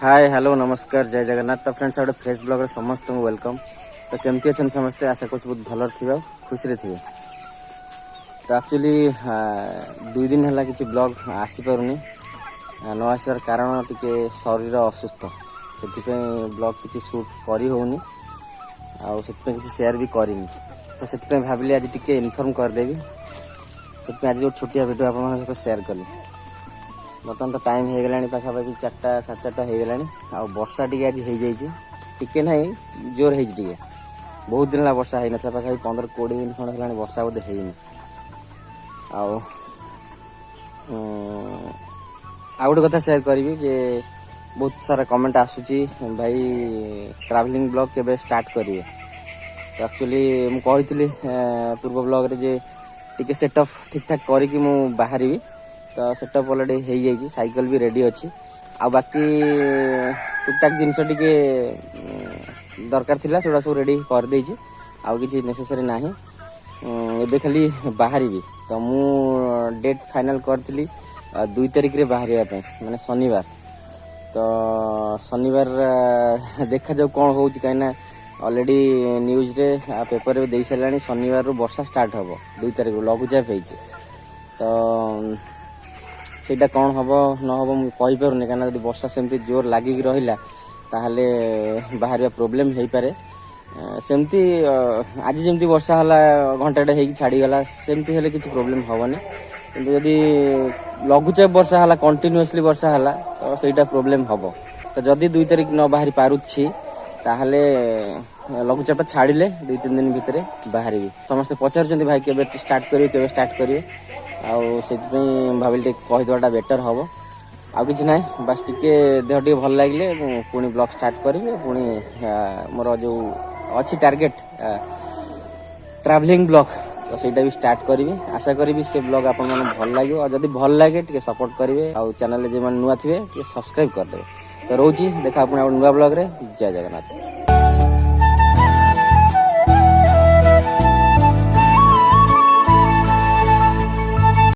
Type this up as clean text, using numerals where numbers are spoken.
Hi hello नमस्कार जय जगन्नाथ। तो फ्रेंड्स गोटे फ्रेश ब्लॉग समस्त वेलकम। तो केमती अच्छा समस्ते आशा कर बहुत भल थे खुशी थे। तो एक्चुअली 2 दिन है कि ब्लॉग आसीपारूनी न आसार कारण टिके शरीर असुस्थ से ब्लॉग किसी शूट करी होनी किसी शेयर भी करनी। तो से भाविली आज टिके इनफॉर्म करदेवी से आज जो छोटिया वीडियो आप सहित शेयर कली। बर्तमान तो टाइम हो गला पाखापाखि 4टा 4:30 हो गला। आ वर्षा टी आज हो जाए ना जोर हो बहुत दिन है वर्षा होना पाखापाखि 15-20 दिन खंड है वर्षा बोधे होनी। आ गोटे कथा शेयर करी जे बहुत सारा कमेंट आसूची भाई ट्रैवलिंग ब्लॉग के स्टार्ट करेंगे। तो एक्चुअली मुझे पूर्व ब्लॉग रे जे टिके सेटअप ठीक ठाक करके बाहरी। तो सेटअप अलरेडी हो जाइए, साइकिल भी रेडी अच्छी। आ बाकी टुक टाक जिनस टिके दरकार थिला सेटा सब रेडी कर देछि। आ किछि नेसेसरी नाही एबे खाली बाहरी भी। तो मु डेट फाइनल करथिली 2 तारिख रे बाहरिया पे माने शनिवार। तो शनिवार देखा जाऊ कौन होउछि काइना ऑलरेडी न्यूज रे पेपर रे देई सलानी शनिवार रो वर्षा स्टार्ट हबो 2 तारिख लघुचाप होइछि। तो सेटा कौन हम न हम मुझे पारे कहीं जब वर्षा सेमती जोर लगिक रहा ताहले बाहर प्रोब्लेम हो पारे। सेमती आज जमी वर्षा है घंटाटे हो छाड़ीगला सेमती हेल्ले किसी प्रोब्लेम हेनी। कि जदि लघुचाप वर्षा है कंटिन्यूअसली वर्षा है तो सहीटा प्रोब्लेम हम। तो जदि 2 तारिख न बाहरी पारुछि ताहले लघुचाप छाड़िले 2-3 दिन भितर बाहर। समस्ते पचार भाई के स्टार्ट करेंगे स्टार्ट करेंगे से भाविली कहीदेटा बेटर हम। आ कि ना बास टिके देह टे भल लगे पुणी ब्लॉग स्टार्ट करी पुणी मोर जो अच्छी टार्गेट ट्रैवलिंग ब्लॉग तो सहीटा भी स्टार्ट करी। आशा करी से ब्लॉग आप भल लगे और जब भल लगे टे सपोर्ट करेंगे। आ चैनल जो नुआ थे सब्सक्राइब करदे। तो रोची देखा पुणी नुआ ब्लॉग रे। जय जगन्नाथ।